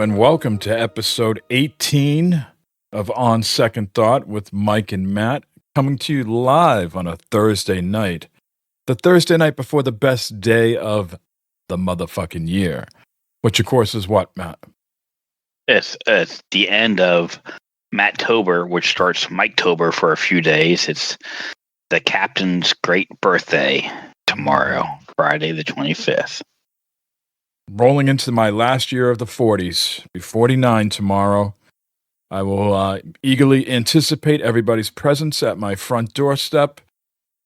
and welcome to episode 18 of On Second Thought with Mike and Matt, coming to you live on a Thursday night. The Thursday night before the best day of the motherfucking year. Which, of course, is what, Matt? It's the end of Matt-tober, which starts Mike-tober for a few days. It's the captain's great birthday tomorrow, Friday the 25th. Rolling into my last year of the 40s. Be 49 tomorrow. I will eagerly anticipate everybody's presence at my front doorstep.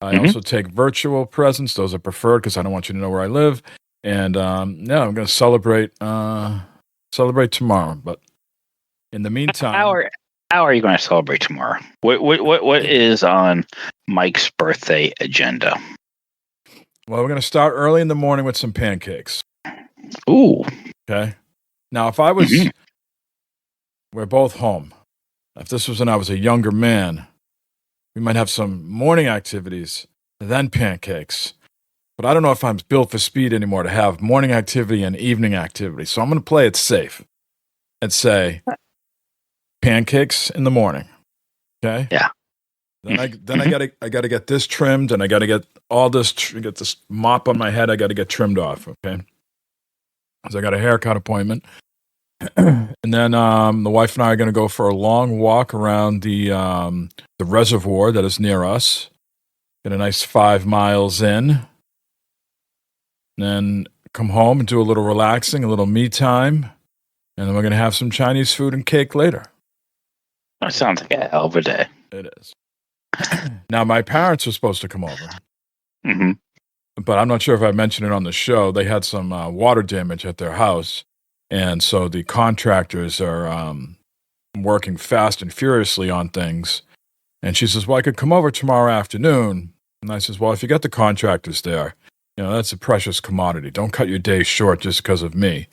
I also take virtual presents. Those are preferred because I don't want you to know where I live. And I'm going to celebrate tomorrow. But in the meantime, how are you going to celebrate tomorrow? What is on Mike's birthday agenda? Well, we're going to start early in the morning with some pancakes. Ooh. Okay. Now, if I was, we're both home. If this was when I was a younger man, we might have some morning activities, then pancakes. But I don't know if I'm built for speed anymore to have morning activity and evening activity. So I'm going to play it safe and say pancakes in the morning. Okay. Yeah. Then I gotta get this trimmed, and I gotta get all this get this mop on my head. I gotta get trimmed off. Okay. Because I got a haircut appointment. And then the wife and I are going to go for a long walk around the reservoir that is near us. Get a nice 5 miles in. Then come home and do a little relaxing, a little me time. And then we're going to have some Chinese food and cake later. That sounds like a hell of a day. It is. Now, my parents were supposed to come over. Mm-hmm. But I'm not sure if I mentioned it on the show. They had some water damage at their house. And so the contractors are working fast and furiously on things. And she says, well, I could come over tomorrow afternoon. And I says, well, if you got the contractors there, that's a precious commodity. Don't cut your day short just because of me.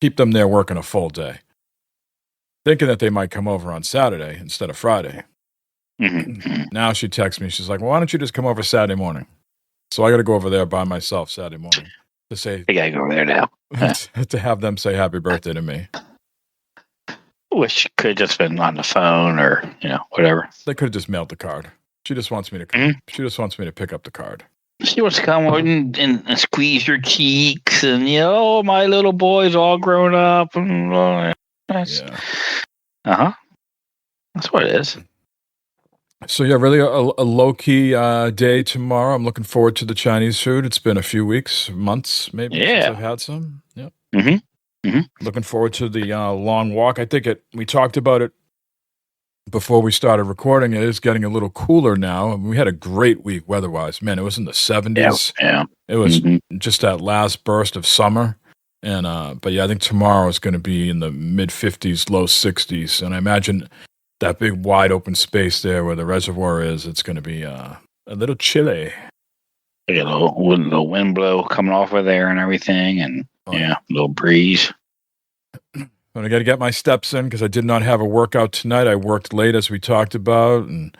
Keep them there working a full day. Thinking that they might come over on Saturday instead of Friday. Mm-hmm. Now she texts me. She's like, well, why don't you just come over Saturday morning? So I got to go over there by myself Saturday morning to say, I gotta go over there now. to have them say happy birthday to me. Wish could have just been on the phone or whatever. They could have just mailed the card. She just wants me to come. Mm-hmm. She just wants me to pick up the card. She wants to come over and squeeze your cheeks and my little boy's all grown up and that's that's what it is. So yeah, really a low-key day tomorrow. I'm looking forward to the Chinese food. It's been a few weeks, months maybe since I've had some. Yep. Looking forward to the long walk. I think we talked about it before we started recording. It is getting a little cooler now. We had a great week weather-wise. Man, it was in the 70s. Yeah. It was just that last burst of summer. And but yeah, I think tomorrow is going to be in the mid-50s, low 60s. And I imagine that big wide open space there where the reservoir is, it's going to be a little chilly. You get a little wind blow coming off of there and everything, and a little breeze. But I got to get my steps in because I did not have a workout tonight. I worked late as we talked about and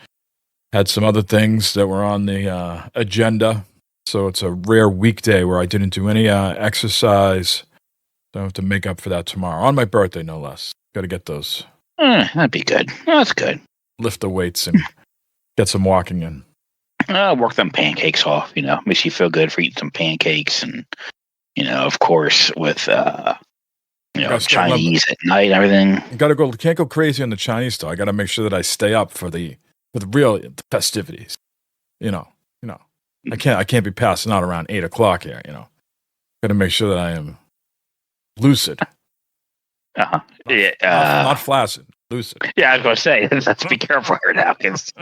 had some other things that were on the agenda. So it's a rare weekday where I didn't do any exercise. So I have to make up for that tomorrow. On my birthday, no less. Got to get those. That'd be good. That's good. Lift the weights and get some walking in. Work them pancakes off, makes you feel good for eating some pancakes and, of course, with, Chinese at night and everything. Can't go crazy on the Chinese though. I got to make sure that I stay up for the real festivities. I can't be passing out around 8 o'clock here, Got to make sure that I am lucid. Not flaccid, lucid. Yeah, I was going to say, let's be careful here now, because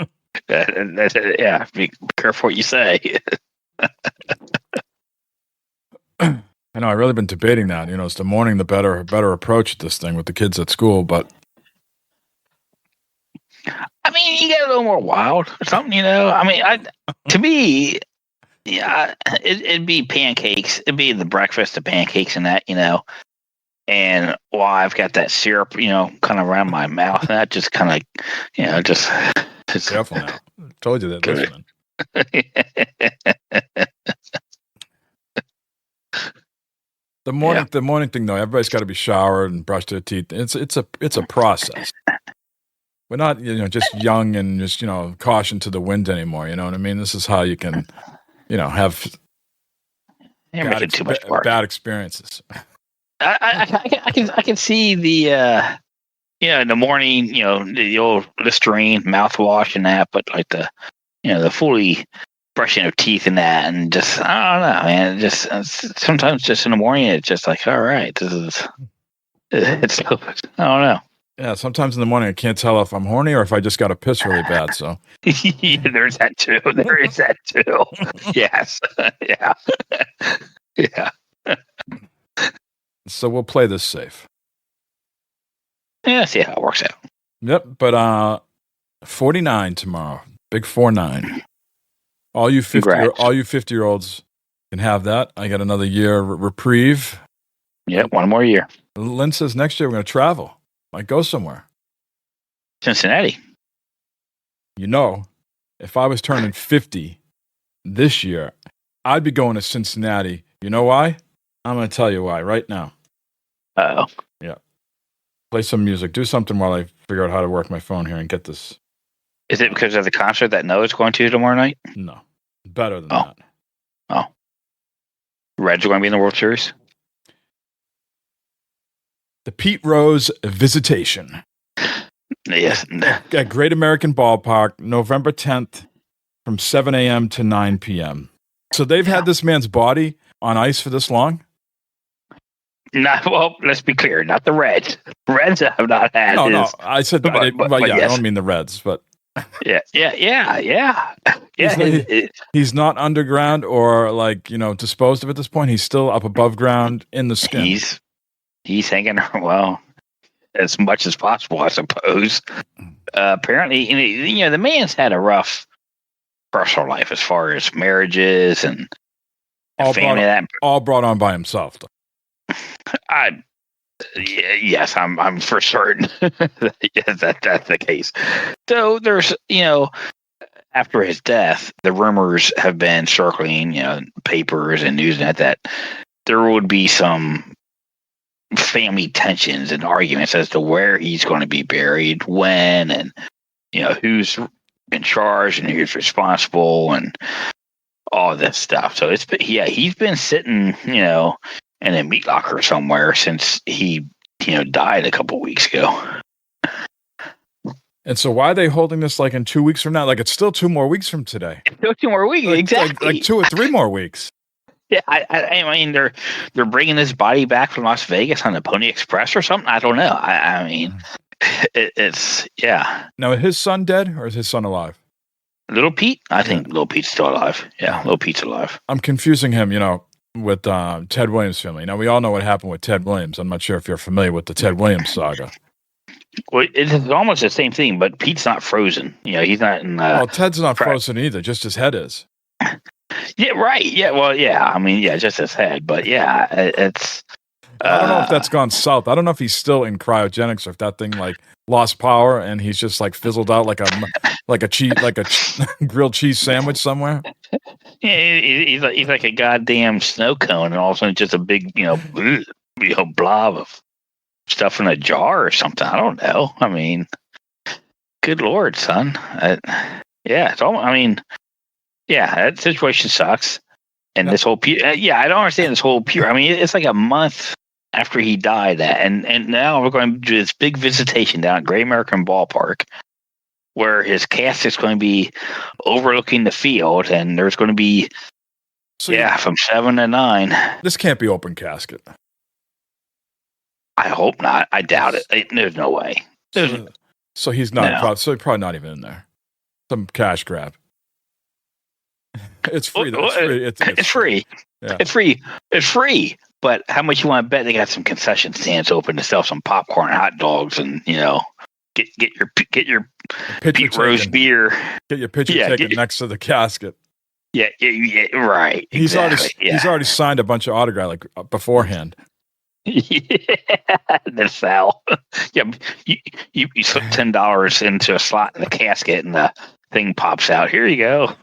be careful what you say. I know, I've really been debating that. It's the morning, the better approach at this thing with the kids at school, but I mean, you get a little more wild or something, to me, it'd be pancakes. It'd be the breakfast, the pancakes and that, And while I've got that syrup, kind of around my mouth, and that just kind of, just careful now. I told you that. Listen. The morning thing though, everybody's got to be showered and brush their teeth. It's a process. We're not just young and just caution to the wind anymore. You know what I mean? This is how you can have bad experiences. I can see the in the morning, the old Listerine mouthwash and that, but like the fully brushing of teeth and that, and just I don't know, man. Just sometimes just in the morning, it's just like, all right, it's I don't know. Yeah, sometimes in the morning I can't tell if I'm horny or if I just got to piss really bad. So yeah, there's that too. There is that too. Yes. Yeah. Yeah. So we'll play this safe. Yeah, see how it works out. Yep, but 49 tomorrow. Big 49. All you 50-year-olds can have that. I got another year reprieve. Yep, one more year. Lynn says next year we're going to travel. Might go somewhere. Cincinnati. If I was turning 50 this year, I'd be going to Cincinnati. You know why? I'm going to tell you why right now. Uh-oh. Yeah. Play some music. Do something while I figure out how to work my phone here and get this. Is it because of the concert that Noah's going to tomorrow night? No. Better than that. Oh. Reds are going to be in the World Series? The Pete Rose Visitation. Yes. At Great American Ballpark, November 10th from 7 a.m. to 9 p.m. So they've had this man's body on ice for this long? Well, let's be clear. Not the Reds. Reds have not had his. No. I said, but yes. I don't mean the Reds, but. Yeah. He's not underground or disposed of at this point. He's still up above ground in the skin. He's hanging well as much as possible, I suppose. Apparently, the man's had a rough personal life as far as marriages and family. All brought on by himself. Yes, I'm for certain that's the case. So there's, after his death, the rumors have been circling, papers and newsnet that there would be some family tensions and arguments as to where he's going to be buried, when, and who's in charge and who's responsible and all this stuff. So he's been sitting, in a meat locker somewhere since he, died a couple weeks ago. And so why are they holding this like in 2 weeks from now? Like it's still 2 more weeks from today. Still 2 more weeks, exactly. Like 2 or 3 more weeks. Yeah, I mean they're bringing his body back from Las Vegas on the Pony Express or something. I don't know. I mean, it's yeah. Now, is his son dead or is his son alive? Little Pete? I think Little Pete's still alive. Yeah, Little Pete's alive. I'm confusing him, with Ted Williams' family. Now, we all know what happened with Ted Williams. I'm not sure if you're familiar with the Ted Williams saga. Well, it's almost the same thing, but Pete's not frozen. He's not in. Well, Ted's not frozen either. Just his head is. Yeah, right. Yeah, well, yeah. I mean, yeah, just his head. But yeah, it's. I don't know if that's gone south. I don't know if he's still in cryogenics or if that thing lost power and he's just fizzled out like a grilled cheese sandwich somewhere. Yeah, he's like a goddamn snow cone, and all of a sudden just a big blob of stuff in a jar or something. I don't know. I mean, good Lord, son. It's all. I mean, yeah, that situation sucks. And this whole I don't understand this whole I mean, it's like a month after he died, and now we're going to do this big visitation down at Great American Ballpark, where his casket's going to be overlooking the field, and there's going to be from 7 to 9. This can't be open casket. I hope not. I doubt it. There's no way. So he's not. So he's probably not even in there. Some cash grab. It's free. Though. It's free. Yeah. It's free. It's free. But how much you want to bet they got some concession stands open to sell some popcorn, hot dogs, and get your Pete Rose beer. Get your picture taken next to the casket. Yeah, right. He's already signed a bunch of autographs beforehand. The sell. Yeah, you put $10 into a slot in the casket, and the thing pops out. Here you go.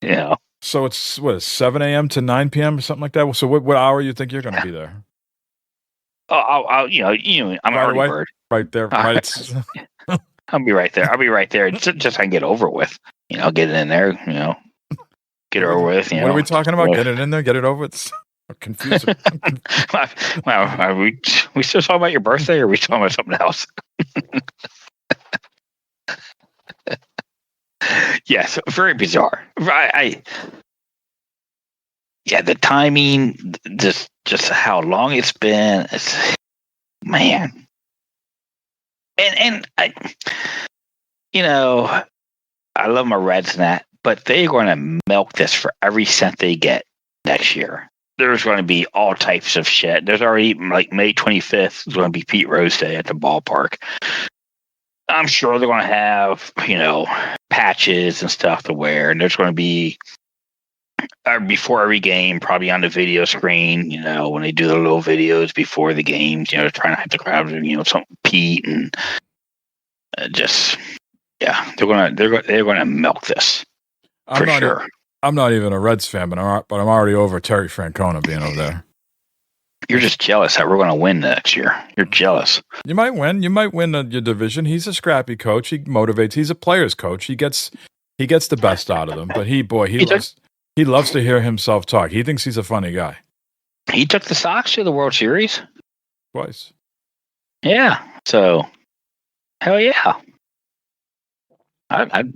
Yeah. So it's 7 a.m. to 9 p.m. or something like that. So what hour you think you're going to be there? I'm Right an early away? bird. Right there. Right. I'll be right there. I'll be right there. Just so I can get over with. Get it in there. Get over with. What are we talking about? Get it in there. Get it over with. Confusing. Wow, are we still talking about your birthday, or are we talking about something else? Yes, very bizarre. Yeah, the timing, just how long it's been. Man, and I love my Reds and that, but they're going to milk this for every cent they get next year. There's going to be all types of shit. There's already, like, May 25th is going to be Pete Rose Day at the ballpark. I'm sure they're going to have, patches and stuff to wear, and there's going to be before every game, probably on the video screen, when they do the little videos before the games, trying to hype the crowd, something Pete and just. Yeah, they're gonna milk this for sure. I'm not even a Reds fan, but I'm already over Terry Francona being over there. You're just jealous that we're gonna win next year. You're jealous. You might win. You might win your division. He's a scrappy coach. He motivates. He's a player's coach. He gets the best out of them. But he loves to hear himself talk. He thinks he's a funny guy. He took the Sox to the World Series twice. Yeah. So, hell yeah. You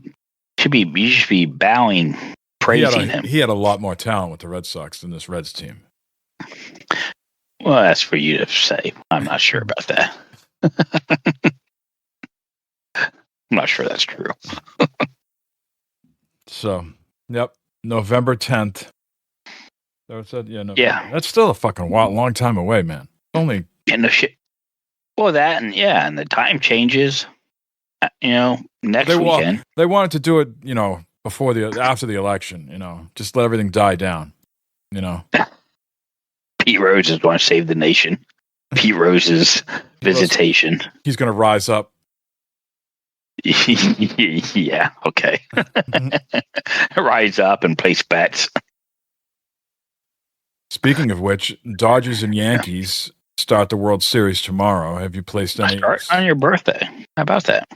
should be bowing, praising him. He had a lot more talent with the Red Sox than this Reds team. Well, that's for you to say. I'm not sure about that. I'm not sure that's true. So, yep, November 10th. So it said, yeah. That's still a fucking long time away, man. Only no shit. Well, that and the time changes. Next weekend. They wanted to do it, after the election, just let everything die down, Pete Rose is going to save the nation. Pete Rose's visitation. He's going to rise up. Yeah, okay. Rise up and place bets. Speaking of which, Dodgers and Yankees start the World Series tomorrow. Have you placed any? Start on your birthday. How about that?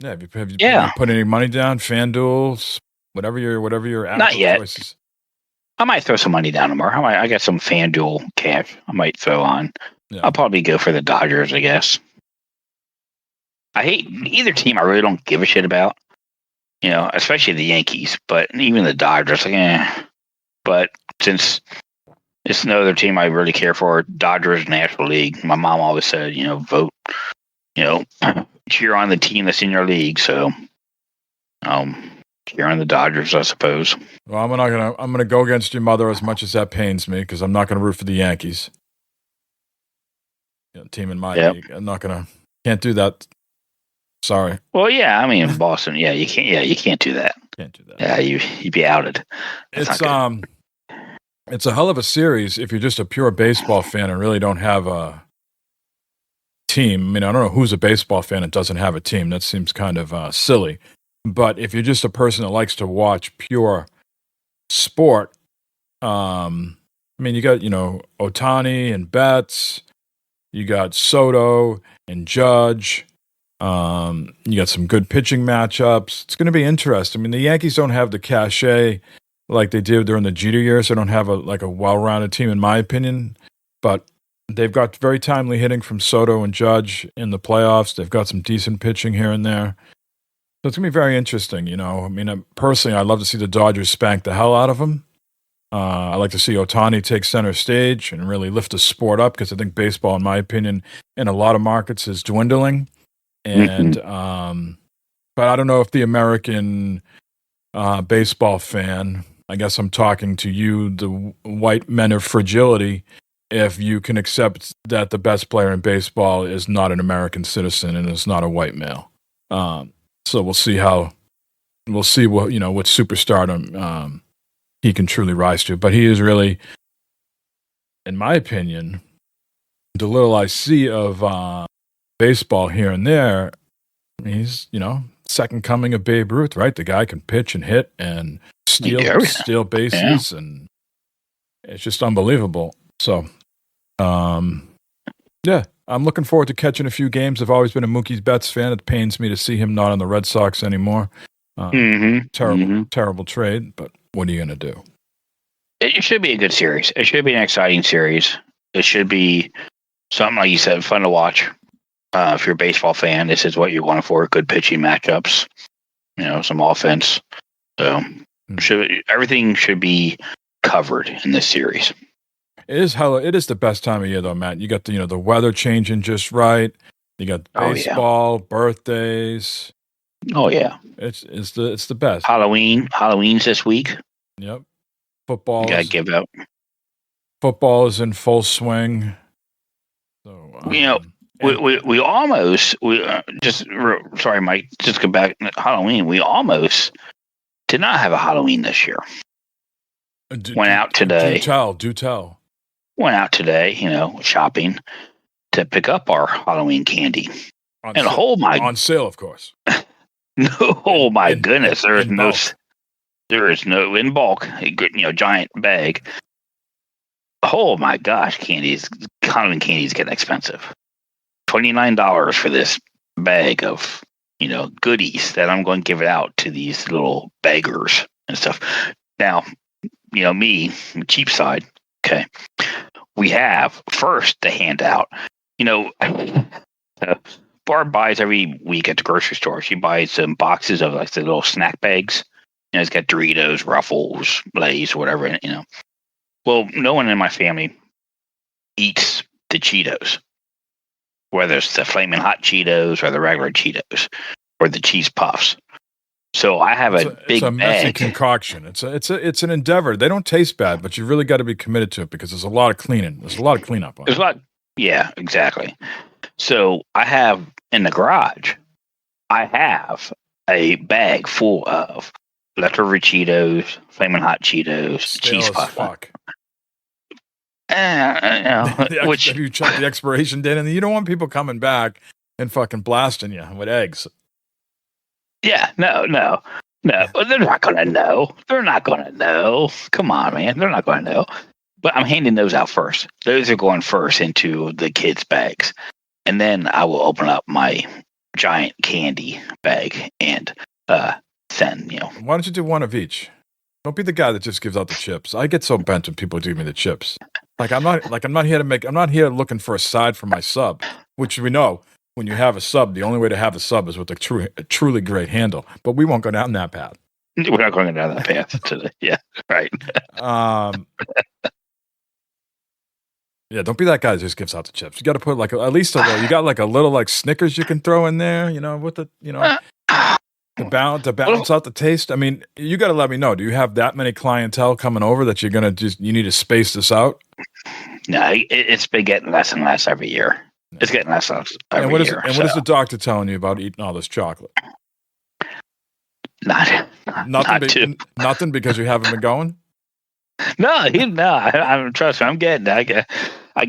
Yeah, have you put any money down? FanDuel, whatever your app Not yet. Choices. I might throw some money down tomorrow. I got some FanDuel cash I might throw on. Yeah. I'll probably go for the Dodgers, I guess. I hate either team. I really don't give a shit about. Especially the Yankees, but even the Dodgers. But since it's another team I really care for, Dodgers National League. My mom always said, vote, cheer on the team that's in your league. So, cheer on the Dodgers, I suppose. Well, I'm gonna go against your mother as much as that pains me, because I'm not gonna root for the Yankees. Team in my league. Can't do that. Sorry. Well, yeah, I mean, Boston. Yeah, you can't. Yeah, you can't do that. Can't do that. Yeah, you'd be outed. It's a hell of a series if you're just a pure baseball fan and really don't have a team. I mean, I don't know who's a baseball fan that doesn't have a team. That seems kind of silly. But if you're just a person that likes to watch pure sport, I mean, you got Ohtani and Betts, you got Soto and Judge. You got some good pitching matchups. It's going to be interesting. I mean, the Yankees don't have the cachet like they did during the Jeter years. They don't have a well-rounded team, in my opinion. But they've got very timely hitting from Soto and Judge in the playoffs. They've got some decent pitching here and there. So it's going to be very interesting, I mean, personally, I'd love to see the Dodgers spank the hell out of them. I like to see Ohtani take center stage and really lift the sport up, because I think baseball, in my opinion, in a lot of markets is dwindling. And but I don't know if the American baseball fan, I guess I'm talking to you, the white men of fragility, if you can accept that the best player in baseball is not an American citizen and is not a white male. So we'll see what what superstardom he can truly rise to. But he is really, in my opinion, the little I see of baseball here and there, he's, second coming of Babe Ruth, right? The guy can pitch and hit and steal bases, and it's just unbelievable. So Yeah, I'm looking forward to catching a few games. I've always been a Mookie Betts fan. It pains me to see him not on the Red Sox anymore. Terrible trade, but what are you going to do? It should be a good series. It should be an exciting series. It should be something, like you said, fun to watch. If you're a baseball fan, this is what you're going for. Good pitching matchups, some offense. So everything should be covered in this series. It is the best time of year, though, Matt. You got the weather changing just right. You got baseball, birthdays. Oh yeah, it's the best. Halloween's this week. Yep. Football. You gotta give out. Football is in full swing. So we almost sorry, Mike. Just go back to Halloween. We almost did not have a Halloween this year. Went out today. Do tell. Went out today, shopping to pick up our Halloween candy. On sale, of course. Oh my goodness! There is no in bulk. Giant bag. Oh my gosh, Halloween candy is getting expensive. $29 for this bag of goodies that I'm going to give it out to these little beggars and stuff. Now, me, the cheap side. Okay, we have first the handout. Barb buys every week at the grocery store. She buys some boxes of like the little snack bags. It's got Doritos, Ruffles, Lay's, whatever in it. Well, no one in my family eats the Cheetos, whether it's the Flamin' Hot Cheetos or the regular Cheetos or the cheese puffs. So I have it's a messy concoction. It's an endeavor. They don't taste bad, but you really got to be committed to it because there's a lot of cleaning. There's a lot of cleanup on it. Yeah, exactly. So I have in the garage, I have a bag full of leftover Cheetos, Flamin' Hot Cheetos, cheese puff. Fuck. Which you check the expiration date, and you don't want people coming back and fucking blasting you with eggs. Yeah, no. They're not gonna know. Come on, man. They're not gonna know. But I'm handing those out first. Those are going first into the kids' bags. And then I will open up my giant candy bag and send, Why don't you do one of each? Don't be the guy that just gives out the chips. I get so bent when people give me the chips. I'm not here looking for a side for my sub, which we know when you have a sub, the only way to have a sub is with a truly great handle. But we won't go down that path. We're not going down that path today. Yeah, right. Yeah, don't be that guy that just gives out the chips. You got to put at least you got like a little like Snickers you can throw in there, with the to balance out the taste. I mean, you got to let me know. Do you have that many clientele coming over that you need to space this out? No, it's been getting less and less every year. No. It's getting less and less every year. What is the doctor telling you about eating all this chocolate? Nothing because you haven't been going. No. Trust me. I'm getting. We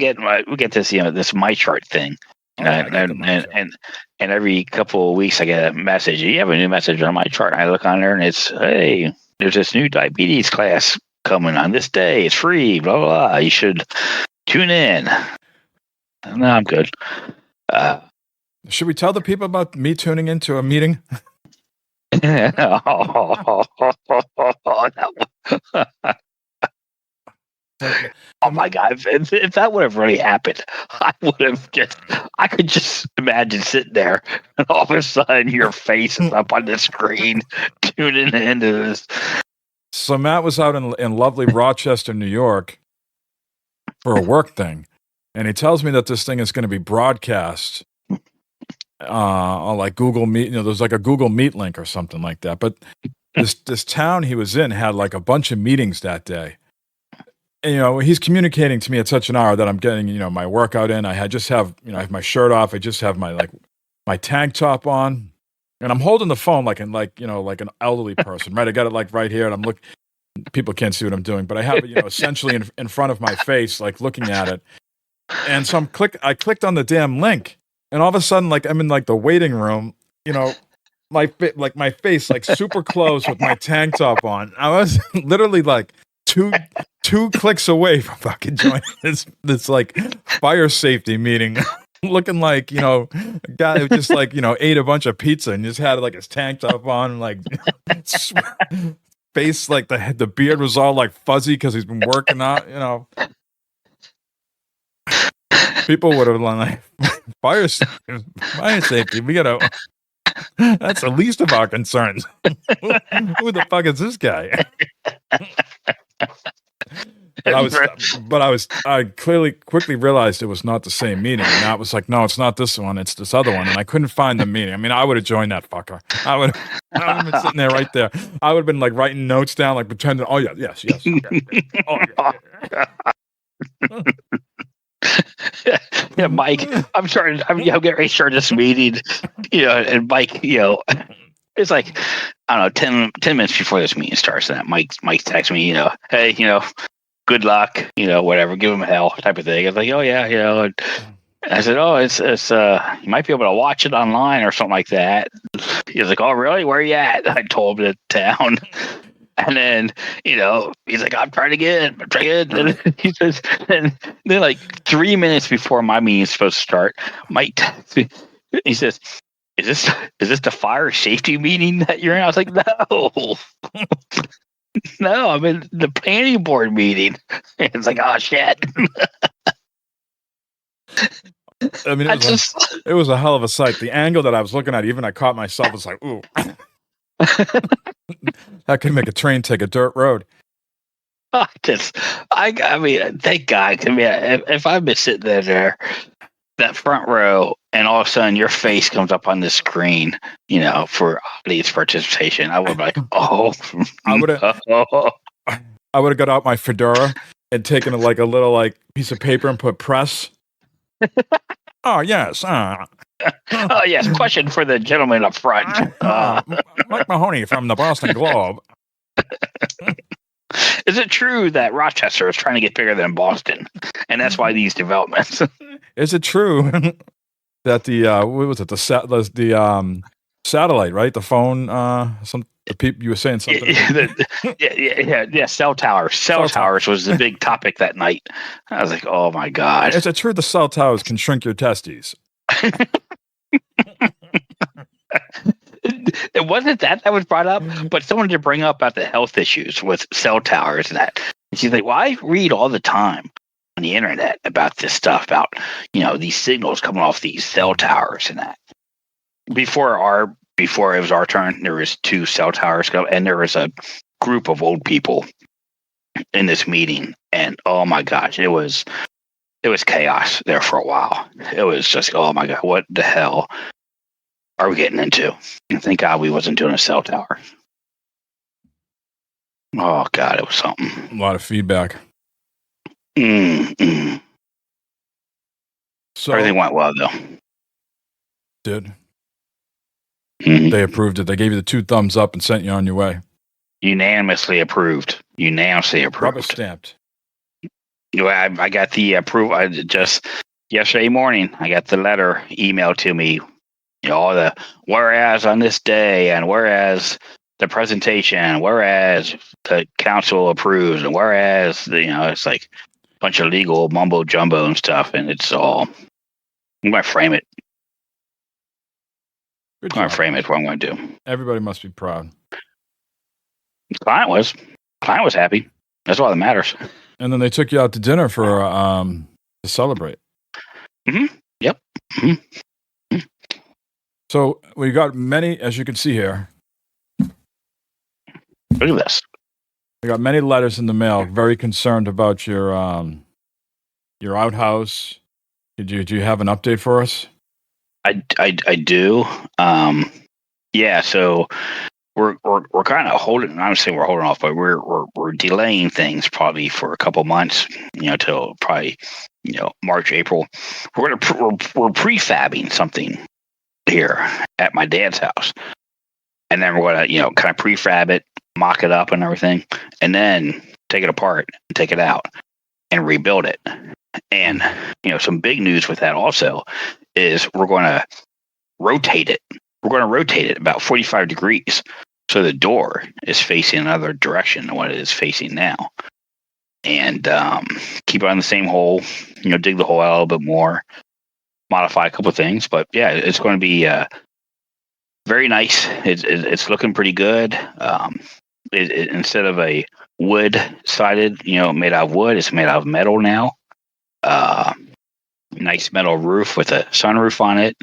get this this My Chart thing, and every couple of weeks I get a message. You have a new message on My Chart. I look on there and it's, hey, there's this new diabetes class coming on this day. It's free. Blah blah blah. You should tune in. No, I'm good. Should we tell the people about me tuning into a meeting? Oh my God! If that would have really happened, I could just imagine sitting there, and all of a sudden your face is up on the screen, tuning into this. So Matt was out in lovely Rochester, New York, for a work thing, and he tells me that this thing is going to be broadcast on like Google Meet. There's like a Google Meet link or something like that. But this town he was in had like a bunch of meetings that day. And, he's communicating to me at such an hour that I'm getting, my workout in. I have my shirt off. I just have my tank top on, and I'm holding the phone like an elderly person, right? I got it like right here, and I'm looking. People can't see what I'm doing, but I have it, essentially in front of my face, like looking at it. And so I clicked on the damn link, and all of a sudden, like I'm in like the waiting room, my face like super close with my tank top on. I was literally like two 2 clicks away from fucking joining this like fire safety meeting. Looking like, you know, a guy who just like, you know, ate a bunch of pizza and just had like his tank top on and like face like the beard was all like fuzzy because he's been working out, you know. People would have like fire safety. We gotta. That's the least of our concerns. Who the fuck is this guy? I quickly realized it was not the same meeting. And I was like, no, it's not this one. It's this other one. And I couldn't find the meeting. I mean, I would have joined that fucker. I would have been sitting there right there. I would have been like writing notes down, like pretending, oh, yeah, yes. Okay. Oh, yeah. Yeah, Mike, I'm getting ready to start this meeting, you know, and Mike, you know, it's like, I don't know, 10 minutes before this meeting starts, and Mike texts me, you know, hey, you know, good luck, you know, whatever, give him hell type of thing. I was like, oh yeah, you know, and I said, oh, it's you might be able to watch it online or something like that. He was like, oh really, where are you at? I told him the town. And then, you know, he's like, I'm trying to get in. And he says, and then like 3 minutes before my meeting is supposed to start, Mike texts me, he says, is this the fire safety meeting that you're in? I was like, no. No, I'm in the planning board meeting. It's like, oh shit. I mean, it was a hell of a sight. The angle that I was looking at, even I caught myself, was like, ooh. That could make a train take a dirt road. I mean, thank God. I mean, if I've been sitting there, that front row, and all of a sudden your face comes up on the screen, you know, for audience participation, I would be like, oh. I would have got out my fedora and taken a little like piece of paper and put press. Oh yes. Oh yes. Question for the gentleman up front. Mike Mahoney from the Boston Globe. Is it true that Rochester is trying to get bigger than Boston, and that's why these developments? Is it true that the what was it, the satellite, right? The phone, the people, you were saying something. Yeah. Cell towers. Cell towers was the big topic that night. I was like, oh my God. Is it true the cell towers can shrink your testes? It wasn't that was brought up, but someone did bring up about the health issues with cell towers and that. And she's like, well, I read all the time on the internet about this stuff, about, you know, these signals coming off these cell towers and that. Before it was our turn, there was 2 cell towers go, and there was a group of old people in this meeting, and oh my gosh, it was chaos there for a while. It was just, oh my God, what the hell are we getting into? And thank God we wasn't doing a cell tower. Oh God, it was something. A lot of feedback. So everything went well though. Did. They approved it. They gave you the 2 thumbs up and sent you on your way. Unanimously approved. Rubber stamped. I got the approval. Just yesterday morning, I got the letter emailed to me. You know, all the whereas on this day, and whereas the presentation, whereas the council approves, and whereas, you know, it's like a bunch of legal mumbo jumbo and stuff, and it's all. I'm going to frame it. Good I'm going to frame it. What I'm going to do. Everybody must be proud. The client was happy. That's all that matters. And then they took you out to dinner for to celebrate. Yep. So we got many, as you can see here. Look at this. We got many letters in the mail. Very concerned about your outhouse. Do you have an update for us? I do. Yeah. So we're kind of holding. I'm saying we're holding off, but we're delaying things probably for a couple months. You know, till probably, you know, March, April. We're prefabbing something here at my dad's house, and then we're gonna, you know, kind of prefab it, mock it up and everything, and then take it apart and take it out and rebuild it. And, you know, some big news with that also is we're going to rotate it. We're going to rotate it about 45 degrees, so the door is facing another direction than what it is facing now. and keep it on the same hole. Dig the hole out a little bit more, modify a couple of things. But yeah, it's going to be very nice. It's looking pretty good. Instead of a wood sided, made out of wood, it's made out of metal now. Nice metal roof with a sunroof on it.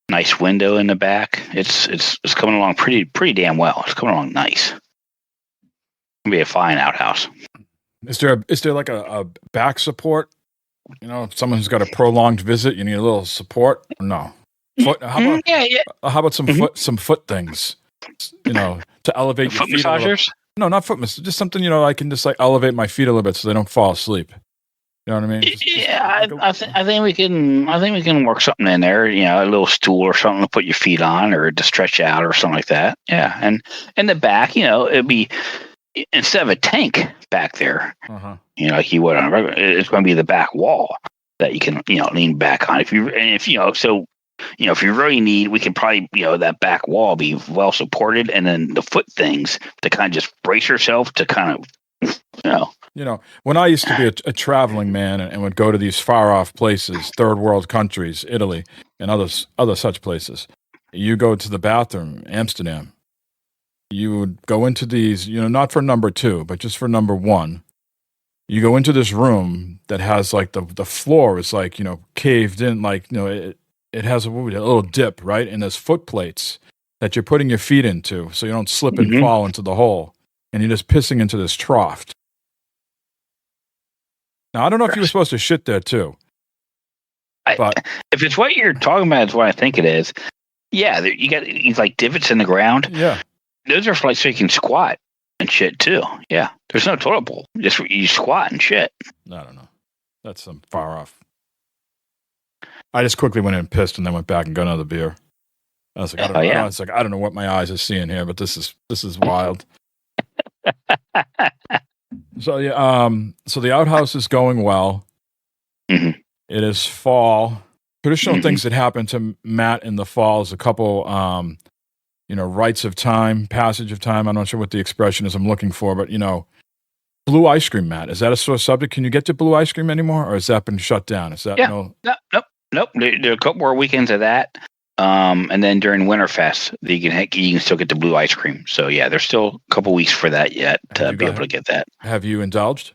Nice window in the back. It's coming along pretty damn well. It's coming along nice. It'll be a fine outhouse. Is there like a back support? If someone who's got a prolonged visit, you need a little support. No. Foot. How about some foot things? To elevate your foot feet. Massagers? No, not foot massage. Just something I can just elevate my feet a little bit so they don't fall asleep. You know what I mean? I think we can work something in there. A little stool or something to put your feet on, or to stretch out, or something like that. Yeah, and in the back, it'd be instead of a tank back there. Like you would on a regular, it's going to be the back wall that you can lean back on. If you really need, we can probably that back wall be well supported, and then the foot things to kind of just brace yourself to kind of. When I used to be a traveling man and would go to these far off places, third world countries, Italy, and other such places, you go to the bathroom, Amsterdam, you would go into these, not for number 2, but just for number 1. You go into this room that has like the floor is like, caved in, like, it has a little dip, right? And there's foot plates that you're putting your feet into so you don't slip and fall into the hole. And you're just pissing into this trough. Now, I don't know if you were supposed to shit there, too. But if it's what you're talking about, it's what I think it is. Yeah, you got like divots in the ground. Yeah. Those are for so you can squat and shit, too. Yeah. There's no toilet bowl. Just you squat and shit. I don't know. That's some far off. I just quickly went in and pissed and then went back and got another beer. I was like, I don't know what my eyes are seeing here, but this is wild. So so the outhouse is going well. Mm-hmm. It is fall. Traditional things that happen to Matt in the fall is a couple, rites of time, passage of time. I'm not sure what the expression is I'm looking for, but blue ice cream, Matt. Is that a sore subject? Can you get to blue ice cream anymore, or has that been shut down? Is that Nope. There are a couple more weekends of that. And then during Winterfest, you can still get the blue ice cream. So yeah, there's still a couple weeks for that yet to be able to get that. Have you indulged?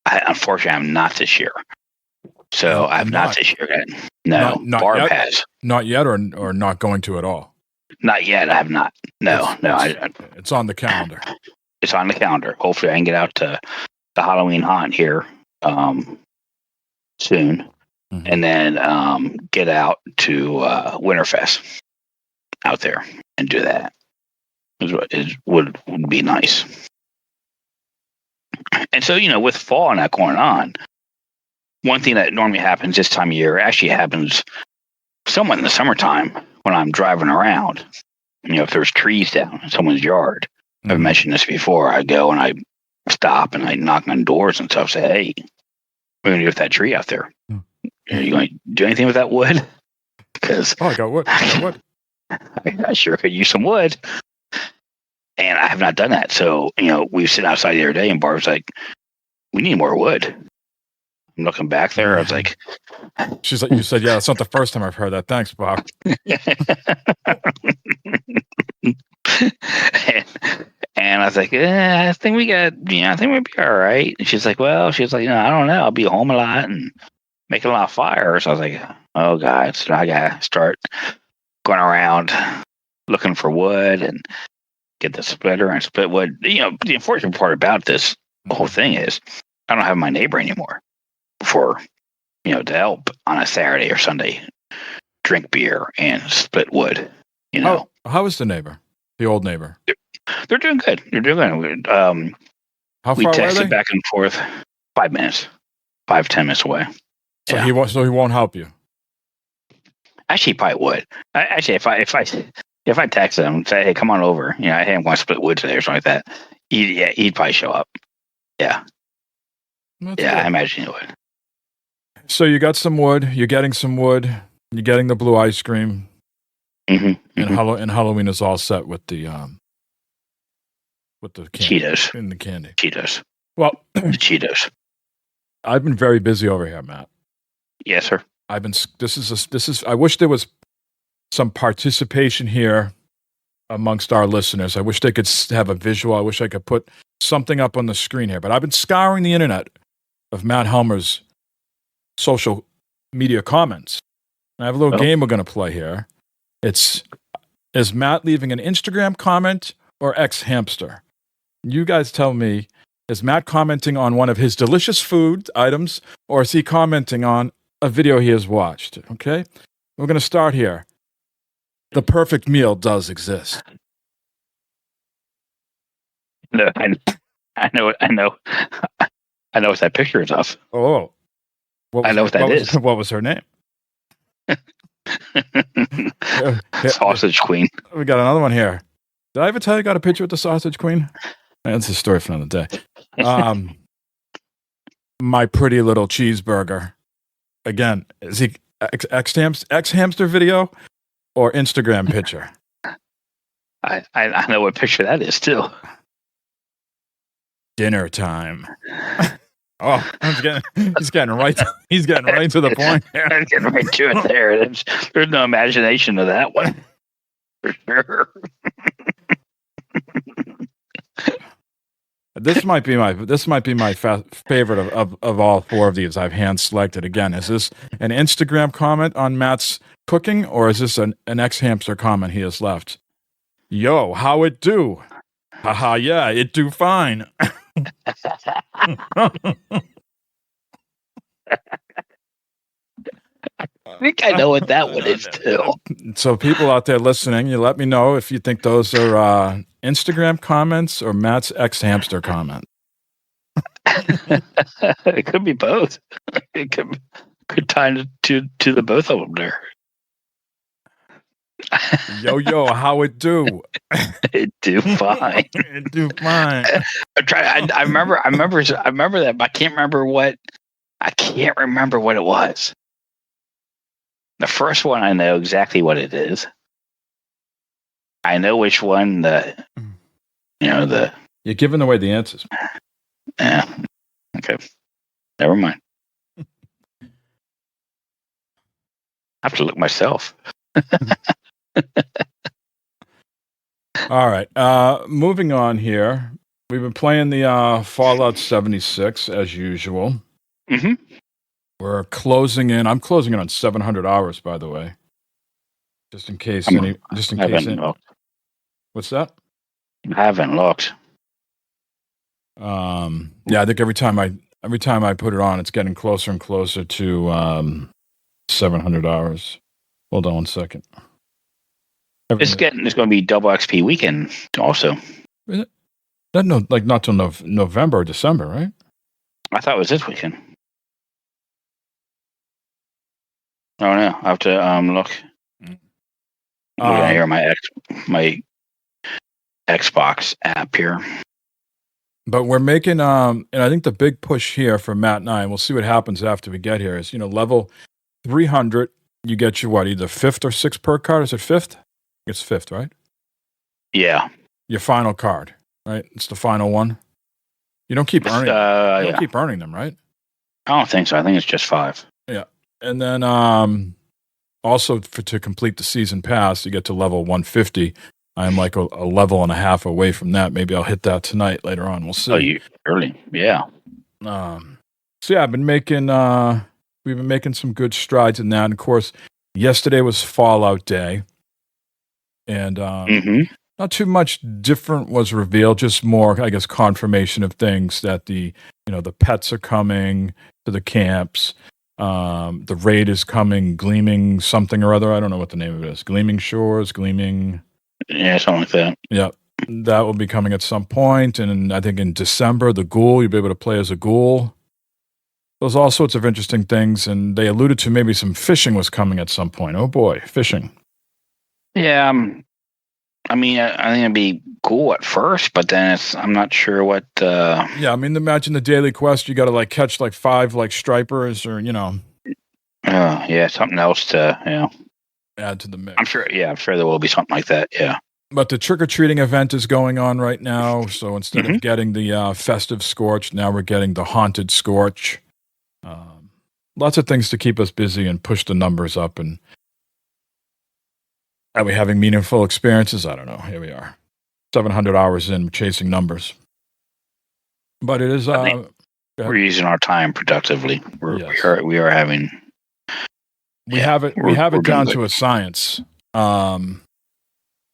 Unfortunately, I'm not this year. So I'm not this year yet. No, not Barb yet? has. Not yet, or not going to at all? Not yet. I have not. No. It's on the calendar. It's on the calendar. Hopefully, I can get out to the Halloween haunt here soon. Mm-hmm. And then get out to Winterfest out there and do that. Would be nice. And so, with fall and that going on, one thing that normally happens this time of year actually happens somewhat in the summertime when I'm driving around. If there's trees down in someone's yard. Mm-hmm. I've mentioned this before. I go and I stop and I knock on doors and stuff, say, hey, we're going to do with that tree out there. Mm-hmm. Are you going to do anything with that wood? Because I got wood. I sure could use some wood. And I have not done that. So, we were sitting outside the other day and Barb's like, we need more wood. I'm looking back there. I was like, she's like, you said, yeah, that's not the first time I've heard that. Thanks, Bob. And I was like, I think we got, I think we'll be all right. And she's like, I don't know. I'll be home a lot and making a lot of fires. I was like, oh God, so I gotta start going around looking for wood and get the splitter and split wood. The unfortunate part about this whole thing is I don't have my neighbor anymore for, to help on a Saturday or Sunday, drink beer and split wood, How is the neighbor? The old neighbor? They're doing good. How far we away texted are they? Back and forth 5 minutes, 5-10 minutes away. So he won't help you. Actually, he probably would. If I text him and say, "Hey, come on over," hey, I'm going to split wood today or something like that, he'd probably show up. Yeah, That's good. I imagine he would. So you got some wood. You're getting some wood. You're getting the blue ice cream. Mm-hmm. And Halloween is all set with the candy. Cheetos In the candy. Cheetos. Well, the Cheetos. I've been very busy over here, Matt. Yes, sir. I've been. This is. I wish there was some participation here amongst our listeners. I wish they could have a visual. I wish I could put something up on the screen here. But I've been scouring the internet of Matt Helmer's social media comments. I have a little game we're going to play here. Is Matt leaving an Instagram comment or ex-hamster? You guys tell me, is Matt commenting on one of his delicious food items, or is he commenting on a video he has watched? Okay? We're going to start here. The perfect meal does exist. No, I know what that picture is of. Oh. I know what that is. What was her name? Sausage Queen. We got another one here. Did I ever tell you I got a picture with the Sausage Queen? That's a story for another day. My pretty little cheeseburger. Again, is he ex-hamster video or Instagram picture? I know what picture that is too. Dinner time. Oh, he's getting right to the point. I'm getting right to it there. There's no imagination to that one. For sure. This might be my favorite of all four of these I've hand selected. Again, is this an Instagram comment on Matt's cooking, or is this an ex-hamster comment he has left? Yo, how it do? Haha, yeah, it do fine. I think I know what that one is too. So people out there listening, you let me know if you think those are Instagram comments or Matt's ex-hamster comment. It could be both. It could tie to the both of them there. Yo, how it do? It do fine. It do fine. I remember that, but I can't remember what it was. The first one, I know exactly what it is. I know which one You're giving away the answers. Yeah. Okay. Never mind. I have to look myself. All right. Moving on here. We've been playing the Fallout 76 as usual. Mm-hmm. We're closing in. I'm closing in on 700 hours, by the way. Just in case What's that? I haven't looked. Yeah, I think every time I put it on, it's getting closer and closer to 700 hours. Hold on one second. It's going to be double XP weekend also. Is it? Not till November or December, right? I thought it was this weekend. Oh no, I have to look. I'm looking here my Xbox app here. But we're making and I think the big push here for Matt and I, and we'll see what happens after we get here, is level 300. You get your either 5th or 6th perk card. Is it 5th? It's 5th, right? Yeah. Your final card, right? It's the final one. You don't keep earning. You don't keep earning them, right? I don't think so. I think it's just 5. Yeah, and then also to complete the season pass, you get to level 150. I'm like a level and a half away from that. Maybe I'll hit that tonight. Later on, we'll see. Oh, you early? Yeah. So yeah, I've been making. We've been making some good strides in that. And of course, yesterday was Fallout Day, and not too much different was revealed. Just more, I guess, confirmation of things that the pets are coming to the camps. The raid is coming. Gleaming something or other. I don't know what the name of it is. Gleaming Shores. Gleaming. Yeah, something like that. Yeah, that will be coming at some point, and I think in December, the ghoul, you'll be able to play as a ghoul. There's all sorts of interesting things, and they alluded to maybe some fishing was coming at some point. Oh boy, fishing. Yeah, I mean, I think it'd be cool at first, but then I'm not sure what. Yeah, I mean, imagine the daily quest. You got to catch 5 stripers, or yeah, something else to add to the mix. I'm sure there will be something like that. Yeah. But the trick-or-treating event is going on right now. So instead of getting the festive scorch, now we're getting the haunted scorch. Lots of things to keep us busy and push the numbers up. And are we having meaningful experiences? I don't know. Here we are. 700 hours in chasing numbers. But it is... we're using our time productively. We are having... We have it down to a science.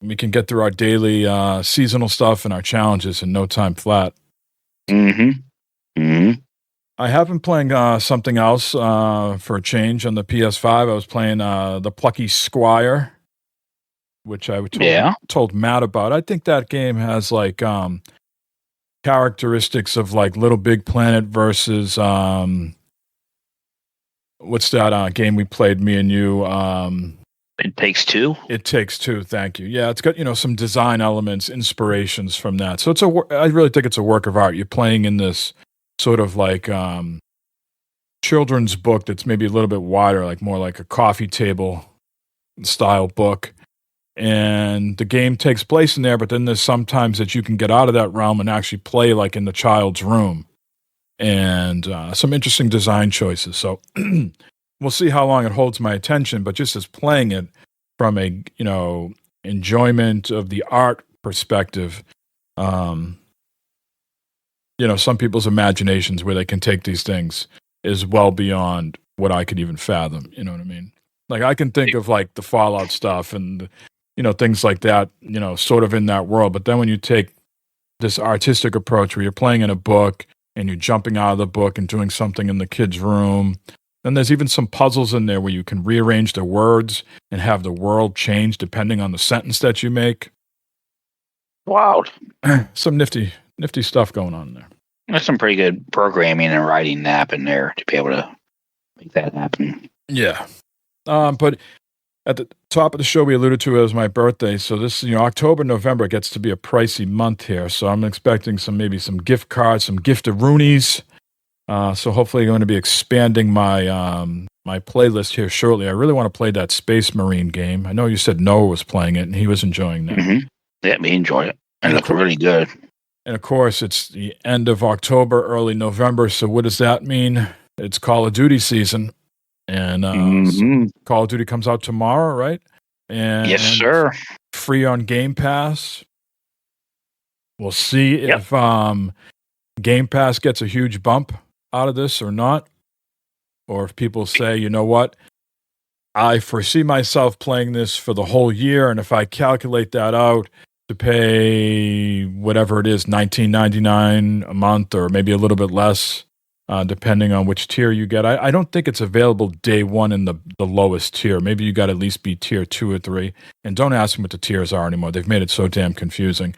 We can get through our daily seasonal stuff and our challenges in no time flat. I have been playing something else for a change on the PS5. I was playing the Plucky Squire, which I told Matt about. I think that game has like characteristics of like Little Big Planet versus what's that game we played, me and you? It Takes Two? It Takes Two, thank you. Yeah, it's got, some design elements, inspirations from that. So I really think it's a work of art. You're playing in this sort of like children's book that's maybe a little bit wider, like more like a coffee table style book. And the game takes place in there, but then there's sometimes that you can get out of that realm and actually play like in the child's room. And some interesting design choices. So we'll see how long it holds my attention, but just as playing it from a, enjoyment of the art perspective, some people's imaginations where they can take these things is well beyond what I could even fathom. You know what I mean? Like I can think of like the Fallout stuff and, things like that, sort of in that world. But then when you take this artistic approach where you're playing in a book and you're jumping out of the book and doing something in the kid's room, then there's even some puzzles in there where you can rearrange the words and have the world change depending on the sentence that you make. Wow. Some nifty stuff going on there. There's some pretty good programming and writing app in there to be able to make that happen. Yeah. But at the top of the show, we alluded to it as my birthday. So this, October, November gets to be a pricey month here. So I'm expecting maybe some gift cards, some gift-a-roonies. So hopefully I'm going to be expanding my my playlist here shortly. I really want to play that Space Marine game. I know you said Noah was playing it, and he was enjoying that. Yeah, we enjoyed it. And it looked really good. And of course, it's the end of October, early November. So what does that mean? It's Call of Duty season. And so Call of Duty comes out tomorrow, right? And yes, sir. Free on Game Pass. We'll see if Game Pass gets a huge bump out of this or not. Or if people say, you know what? I foresee myself playing this for the whole year, and if I calculate that out to pay whatever it is, $19.99 a month or maybe a little bit less, depending on which tier you get. I don't think it's available day one in the lowest tier. Maybe you got to at least be tier 2 or 3. And don't ask me what the tiers are anymore. They've made it so damn confusing.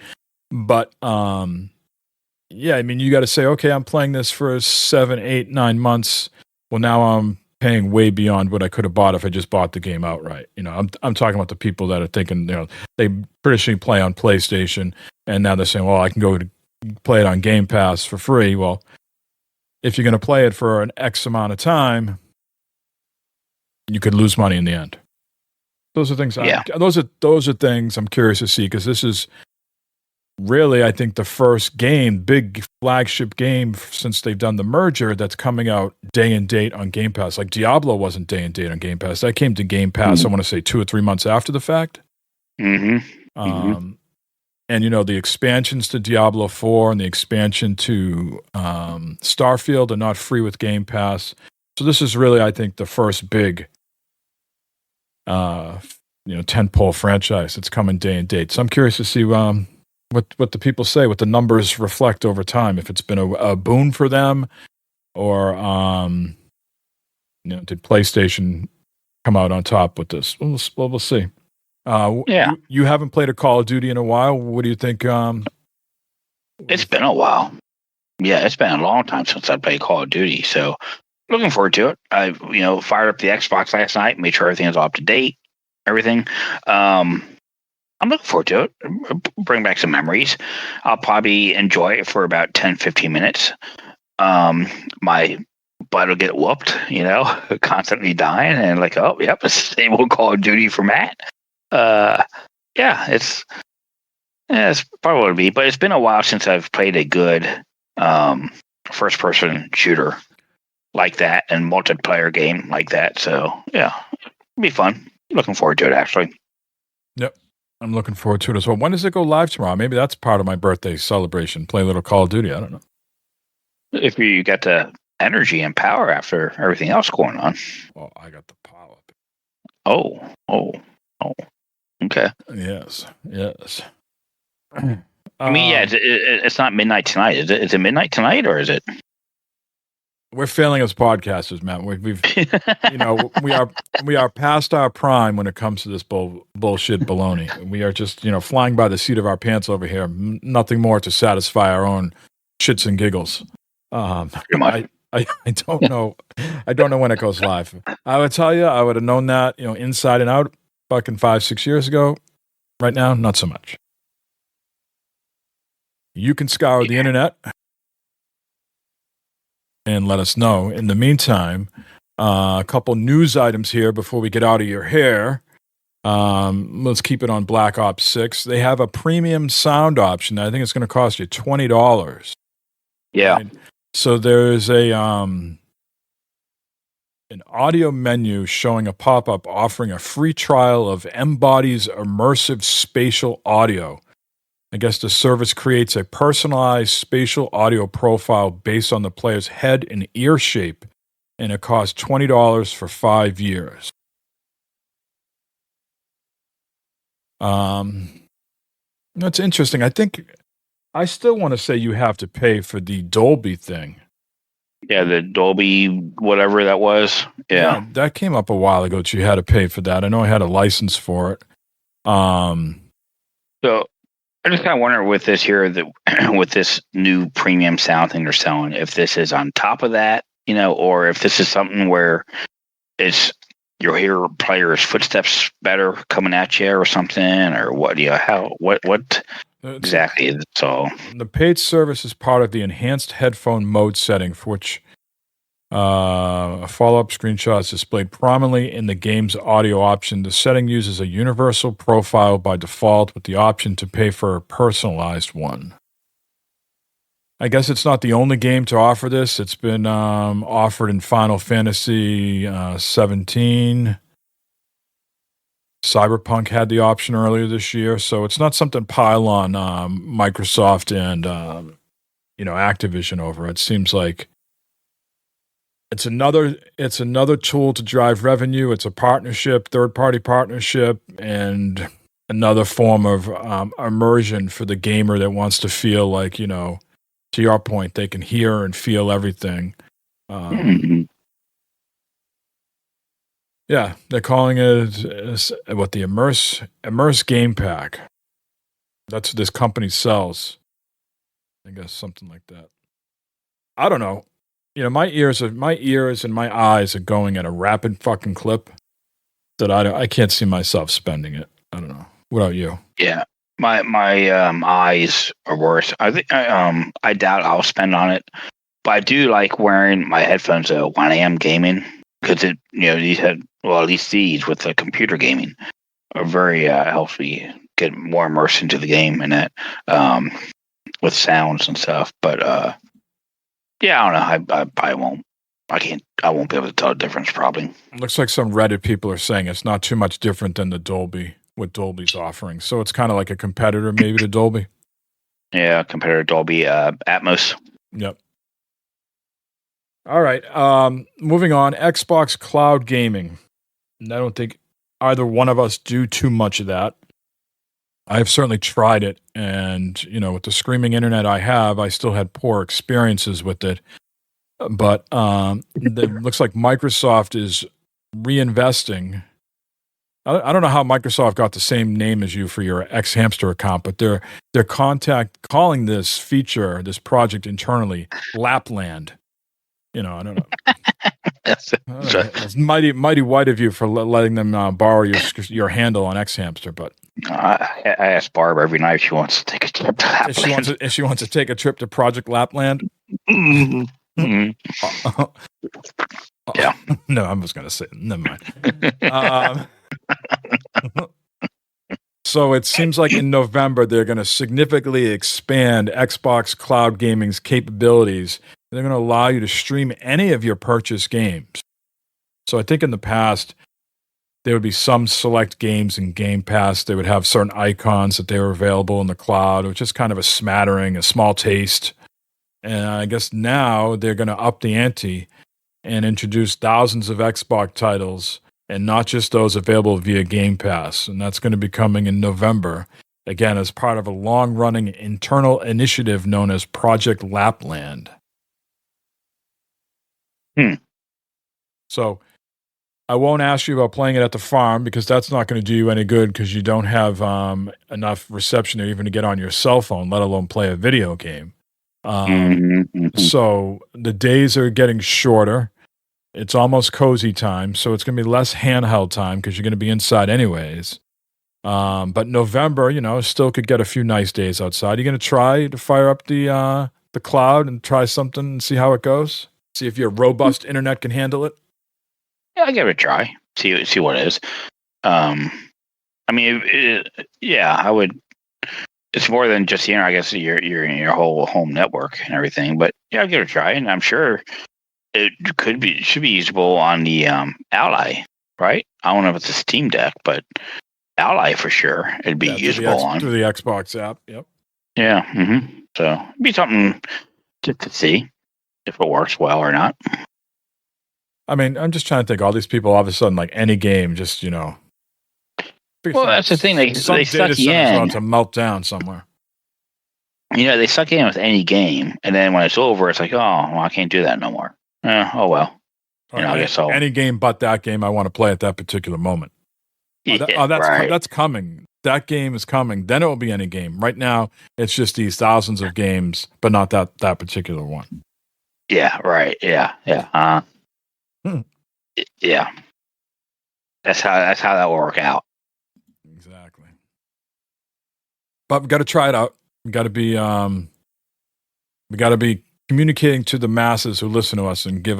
But, yeah, I mean, you got to say, okay, I'm playing this for 7, 8, 9 months. Well, now I'm paying way beyond what I could have bought if I just bought the game outright. I'm talking about the people that are thinking, they traditionally play on PlayStation, and now they're saying, well, I can go to play it on Game Pass for free. Well, if you're going to play it for an X amount of time, you could lose money in the end. Those are things. Those are things I'm curious to see, because this is really, I think, the first big flagship game since they've done the merger that's coming out day and date on Game Pass. Like Diablo wasn't day and date on Game Pass. That came to Game Pass, I want to say 2 or 3 months after the fact. And, the expansions to Diablo 4 and the expansion to Starfield are not free with Game Pass. So this is really, I think, the first big, tentpole franchise that's coming day and date. So I'm curious to see what the people say, what the numbers reflect over time, if it's been a boon for them, or did PlayStation come out on top with this? We'll see. You haven't played a Call of Duty in a while. What do you think? It's been a while. Yeah, it's been a long time since I played Call of Duty. So looking forward to it. I fired up the Xbox last night, made sure everything is up to date, everything. I'm looking forward to it. Bring back some memories. I'll probably enjoy it for about 10, 15 minutes. My butt will get whooped, constantly dying, and like, oh, yep, it's the same old Call of Duty for Matt. It's Yeah, it's probably what it'd be, but it's been a while since I've played a good first-person shooter like that and multiplayer game like that. So yeah, it'd be fun. Looking forward to it, actually. Yep. I'm looking forward to it as well. When does it go live tomorrow? Maybe that's part of my birthday celebration. Play a little Call of Duty. I don't know. If you get the energy and power after everything else going on. Well, I got the power. Oh. Okay. Yes. I mean, yeah, it's not midnight tonight. Is it midnight tonight, or is it? We're failing as podcasters, Matt. We've we are past our prime when it comes to this bullshit baloney. We are just flying by the seat of our pants over here. Nothing more to satisfy our own shits and giggles. I don't know. I don't know when it goes live. I would tell you, I would have known that inside and out fucking 5-6 years ago. Right now, not so much. You can scour the internet and let us know. In the meantime, a couple news items here before we get out of your hair. Let's keep it on Black Ops 6. They have a premium sound option. I think it's going to cost you $20. Yeah. Right? So there's an audio menu showing a pop-up offering a free trial of Embody's immersive spatial audio. I guess the service creates a personalized spatial audio profile based on the player's head and ear shape, and it costs $20 for 5 years. That's interesting. I think I still want to say you have to pay for the Dolby thing. Yeah, the Dolby, whatever that was. Yeah, that came up a while ago that you had to pay for that. I know I had a license for it. So I just kind of wonder with this here, with this new premium sound thing they're selling, if this is on top of that, or if this is something where you'll hear players' footsteps better coming at you or something, or what? What exactly is it? So the paid service is part of the enhanced headphone mode setting, for which a follow-up screenshot is displayed prominently in the game's audio option. The setting uses a universal profile by default with the option to pay for a personalized one. I guess it's not the only game to offer this. It's been offered in Final Fantasy 17. Cyberpunk had the option earlier this year, so it's not something pile on Microsoft and Activision over. It seems like it's another tool to drive revenue. It's a partnership, third-party partnership, and another form of immersion for the gamer that wants to feel like, to your point, they can hear and feel everything. Yeah, they're calling it what the Immerse Game Pack. That's what this company sells. I guess something like that. I don't know. My ears and my eyes are going at a rapid fucking clip that I can't see myself spending it. I don't know. What about you? Yeah, my eyes are worse. I think I doubt I'll spend on it, but I do like wearing my headphones when I am gaming because these with the computer gaming are very helps me get more immersed into the game and that with sounds and stuff. But yeah, I don't know. I probably won't. I won't be able to tell the difference probably. It looks like some Reddit people are saying it's not too much different than the Dolby, what Dolby's offering. So it's kind of like a competitor maybe to Dolby. Yeah, competitor to Dolby Atmos. Yep. All right. Moving on. Xbox Cloud Gaming. And I don't think either one of us do too much of that. I've certainly tried it, and with the screaming internet I have, I still had poor experiences with it. But it looks like Microsoft is reinvesting. I don't know how Microsoft got the same name as you for your X-Hamster account, but they're calling this feature, this project internally, Lapland. I don't know. It's mighty white of you for letting them borrow your handle on X-Hamster, but I ask Barb every night if she wants to take a trip to Lapland. If she wants to take a trip to Project Lapland. Mm-hmm. Yeah. No, I was going to say, never mind. So it seems like in November they're going to significantly expand Xbox Cloud Gaming's capabilities. They're going to allow you to stream any of your purchased games. So I think in the past there would be some select games in Game Pass. They would have certain icons that they were available in the cloud, which is kind of a smattering, a small taste. And I guess now they're going to up the ante and introduce thousands of Xbox titles, and not just those available via Game Pass. And that's going to be coming in November, again, as part of a long-running internal initiative known as Project Lapland. So I won't ask you about playing it at the farm, because that's not going to do you any good, because you don't have enough reception there even to get on your cell phone, let alone play a video game. So the days are getting shorter. It's almost cozy time, so it's going to be less handheld time because you're going to be inside anyways. But November, still could get a few nice days outside. You're going to try to fire up the cloud and try something and see how it goes? See if your robust internet can handle it? Yeah, I'll give it a try. See what it is. I mean, I would. It's more than just I guess your whole home network and everything. But yeah, I'll give it a try, and I'm sure it should be usable on the Ally, right? I don't know if it's a Steam Deck, but Ally for sure it'd be usable on through the Xbox app. Yep. Yeah. So it'd be something just to see if it works well or not. I mean, I'm just trying to think. All these people, all of a sudden, like any game, just Well, that's the thing. They suck you in to melt down somewhere. They suck you in with any game, and then when it's over, it's like, oh, well, I can't do that no more. Oh well. I guess so. Any game but that game I want to play at that particular moment. That's coming. That game is coming. Then it will be any game. Right now, it's just these thousands of games, but not that particular one. Yeah. Right. Yeah. Yeah. Yeah. That's how that will work out. Exactly. But we got to try it out. We got to be communicating to the masses who listen to us and give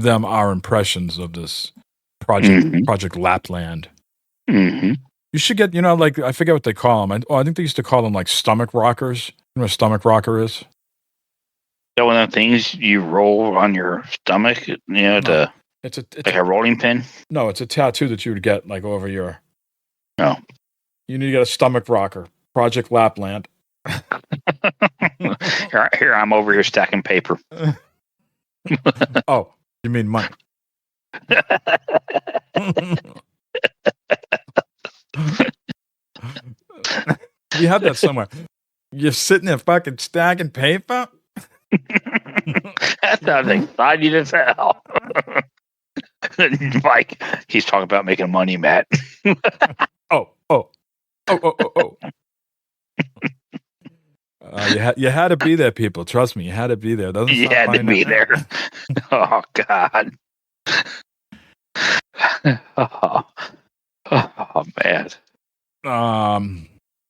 them our impressions of this Project Lapland. You should get, I forget what they call them. I think they used to call them like stomach rockers. You know what a stomach rocker is? So one of the things you roll on your stomach, it's like a rolling pin. No, it's a tattoo that you would get like over your. No, you need to get a stomach rocker. Project Lapland. Here, I'm over here stacking paper. Oh, you mean money? You have that somewhere. You're sitting there fucking stacking paper? That sounds exciting as hell. Mike, he's talking about making money, Matt. Oh. You had to be there, people. Trust me, you had to be there. You had to be there. Oh, God. Oh, man.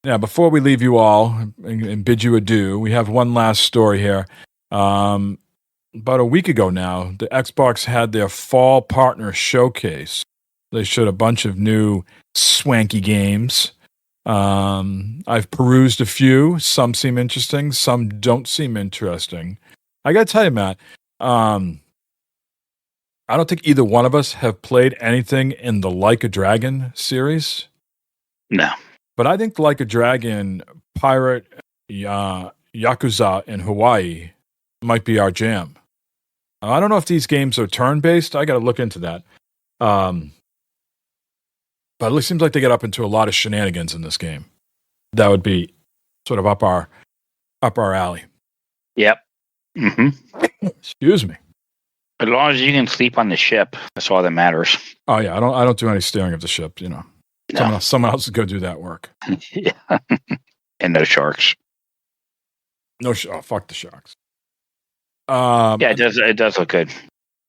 Yeah, before we leave you all and bid you adieu, we have one last story here. About a week ago now, the Xbox had their fall partner showcase. They showed a bunch of new swanky games. I've perused a few. Some seem interesting. Some don't seem interesting. I got to tell you, Matt, I don't think either one of us have played anything in the Like a Dragon series. No. But I think Like a Dragon Pirate Yakuza in Hawaii might be our jam. I don't know if these games are turn-based. I got to look into that. But it seems like they get up into a lot of shenanigans in this game. That would be sort of up our alley. Yep. Excuse me. As long as you can sleep on the ship, that's all that matters. Oh yeah, I don't do any steering of the ship. No. Someone else is go do that work. Yeah. And no sharks. Fuck the sharks. Yeah, it does look good.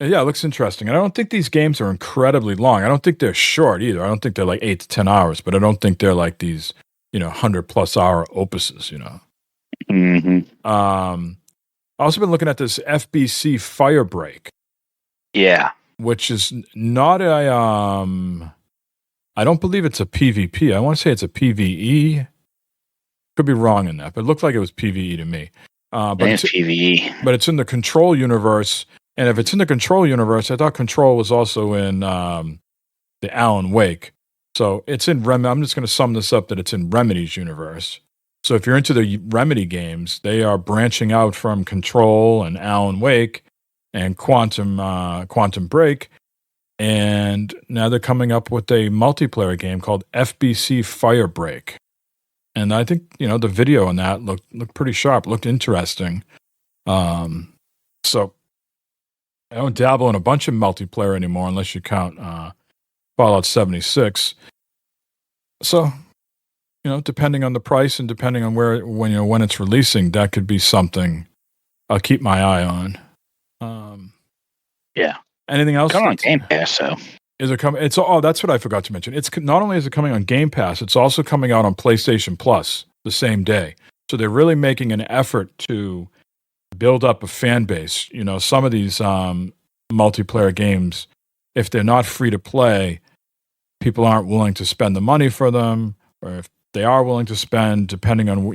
Yeah, it looks interesting. And I don't think these games are incredibly long. I don't think they're short either. I don't think they're like 8 to 10 hours, but I don't think they're like these, 100+ hour opuses, I've also been looking at this FBC Firebreak. Yeah. Which is not a I don't believe it's a PvP. I want to say it's a PvE. Could be wrong in that, but it looked like it was PvE to me. But it's PvE. But it's in the Control universe. And if it's in the Control universe, I thought Control was also in the Alan Wake. So it's in Remedy. I'm just going to sum this up that it's in Remedy's universe. So if you're into the Remedy games, they are branching out from Control and Alan Wake and Quantum Break. And now they're coming up with a multiplayer game called FBC Firebreak. And I think, the video on that looked pretty sharp, looked interesting. So I don't dabble in a bunch of multiplayer anymore unless you count Fallout 76. So, depending on the price and depending on when it's releasing, that could be something I'll keep my eye on. Yeah. Anything else? Come on Game Pass, so. Is it coming? That's what I forgot to mention. It's not only is it coming on Game Pass, it's also coming out on PlayStation Plus the same day. So they're really making an effort to build up a fan base. Some of these multiplayer games, if they're not free to play, people aren't willing to spend the money for them, or if they are willing to spend, depending on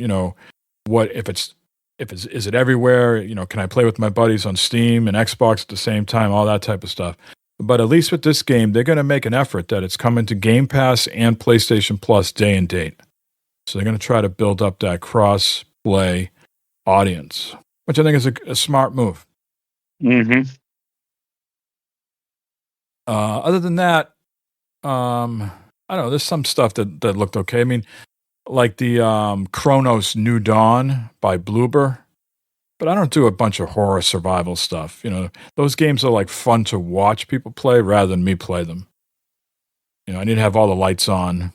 what is it everywhere? Can I play with my buddies on Steam and Xbox at the same time? All that type of stuff. But at least with this game, they're going to make an effort that it's coming to Game Pass and PlayStation Plus day and date. So they're going to try to build up that cross-play audience, which I think is a smart move. Mm-hmm. Other than that, I don't know. There's some stuff that looked okay. I mean, like the Chronos New Dawn by Bloober. But I don't do a bunch of horror survival stuff. Those games are like fun to watch people play rather than me play them. I need to have all the lights on,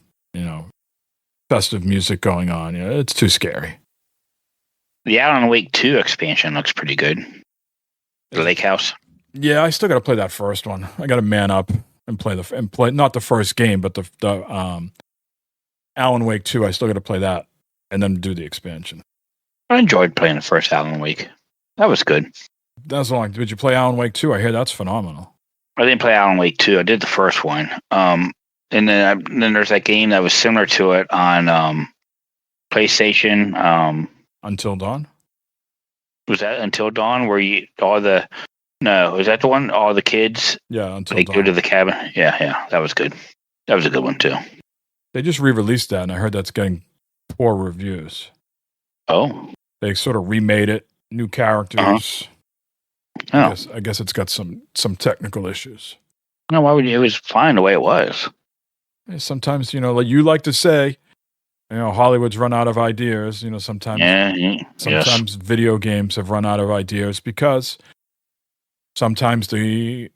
festive music going on. It's too scary. The Alan Wake 2 expansion looks pretty good. The Lake House. Yeah, I still got to play that first one. I got to man up and play not the first game, but the Alan Wake 2. I still got to play that and then do the expansion. I enjoyed playing the first Alan Wake. That was good. That's long. Did you play Alan Wake 2? I hear that's phenomenal. I didn't play Alan Wake 2. I did the first one. And then there's that game that was similar to it on PlayStation. Until Dawn? Was that Until Dawn? Where is that the one? All the kids? Yeah, Until Dawn. They go to the cabin. Yeah. That was good. That was a good one, too. They just re-released that, and I heard that's getting poor reviews. Oh. They sort of remade it, new characters. Oh. I guess it's got some technical issues. No, why would you? It was fine the way it was. Sometimes, like you like to say, Hollywood's run out of ideas. Sometimes video games have run out of ideas because sometimes the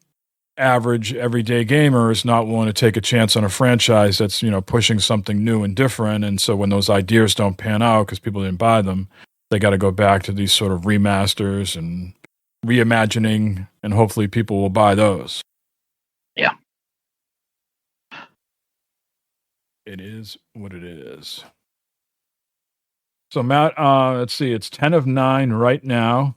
average everyday gamer is not willing to take a chance on a franchise that's pushing something new and different, and so when those ideas don't pan out because people didn't buy them, they got to go back to these sort of remasters and reimagining, and hopefully people will buy those. Yeah, it is what it is. So Matt, let's see, it's 10 of 9 right now.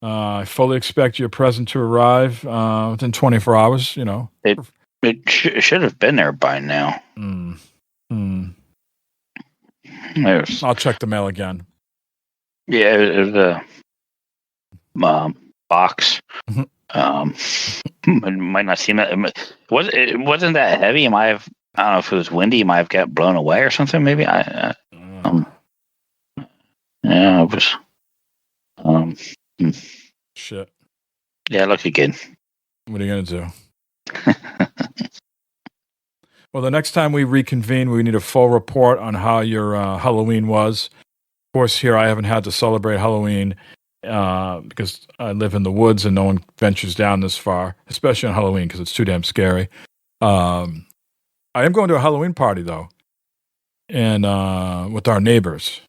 I fully expect your present to arrive within 24 hours, It should have been there by now. I'll check the mail again. Yeah, it was a box. It might not seem that it wasn't that heavy. I don't know if it was windy. It might have got blown away or something. Maybe yeah, it was. Shit. Yeah, look again. What are you gonna do? Well, the next time we reconvene, we need a full report on how your Halloween was. Of course, here I haven't had to celebrate Halloween because I live in the woods and no one ventures down this far, especially on Halloween because it's too damn scary. I am going to a Halloween party though, and with our neighbors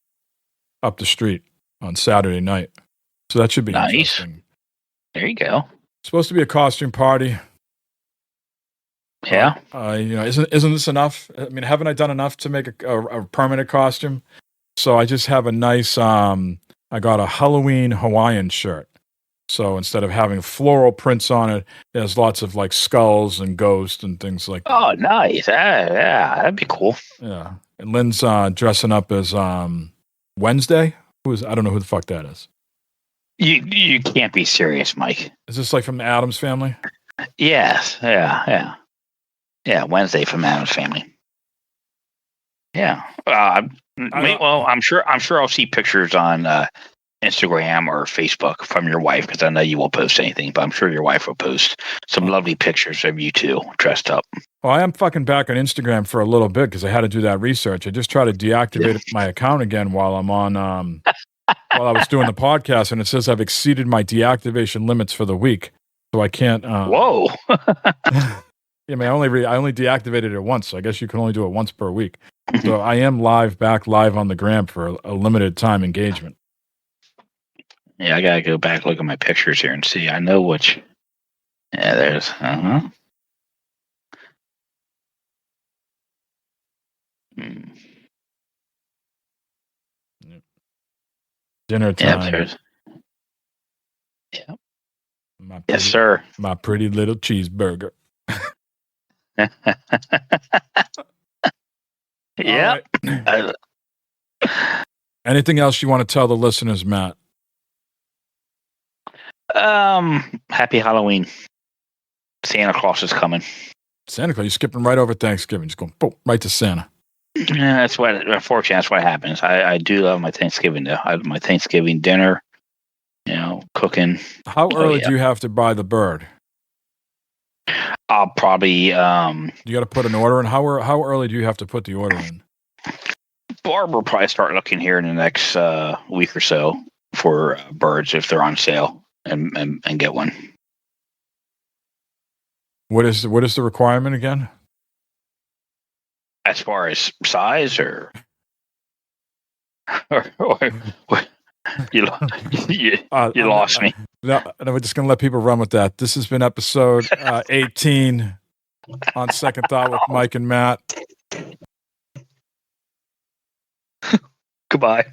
up the street on Saturday night. So that should be nice. Interesting. There you go. It's supposed to be a costume party. Yeah. Isn't this enough? I mean, haven't I done enough to make a permanent costume? So I just have a nice. I got a Halloween Hawaiian shirt, So instead of having floral prints on it, it has lots of like skulls and ghosts and things like that. Oh, nice. Yeah, that'd be cool. Yeah. And Lynn's dressing up as Wednesday. I don't know who the fuck that is. You can't be serious, Mike. Is this like from the Addams Family? Yes. Yeah. Wednesday from Adam's Family. Yeah. Well, I'm sure I'll see pictures on Instagram or Facebook from your wife, because I know you won't post anything, but I'm sure your wife will post some lovely pictures of you two dressed up. Well, I am fucking back on Instagram for a little bit because I had to do that research. I just tried to deactivate my account again while I'm on while I was doing the podcast, and it says I've exceeded my deactivation limits for the week, so I can't. Whoa! Yeah, I only deactivated it once, so I guess you can only do it once per week. So I am back live on the gram for a limited time engagement. Yeah, I gotta go back, look at my pictures here and see. I know which. Yeah, there's. Dinner time. Yeah. Yes, sir. My pretty little cheeseburger. Yeah. Right. Anything else you want to tell the listeners, Matt? Happy Halloween. Santa Claus is coming. Santa Claus, you're skipping right over Thanksgiving. Just going boom, right to Santa. Yeah, unfortunately, that's what happens. I do love my Thanksgiving, though. I love my Thanksgiving dinner, cooking. How early do you have to buy the bird? I'll probably. You got to put an order in. How early do you have to put the order in? Barb will probably start looking here in the next week or so for birds if they're on sale and get one. What is the requirement again? As far as size, or you lost me. No, we're just gonna let people run with that. This has been episode 18 on Second Thought with Mike and Matt. Goodbye.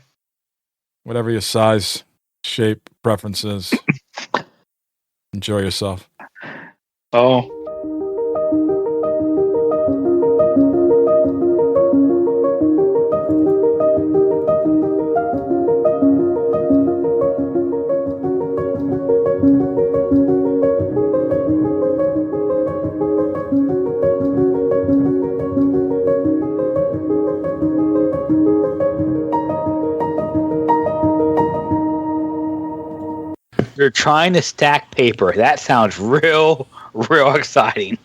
Whatever your size, shape, preferences, enjoy yourself. Oh. They're trying to stack paper. That sounds real exciting.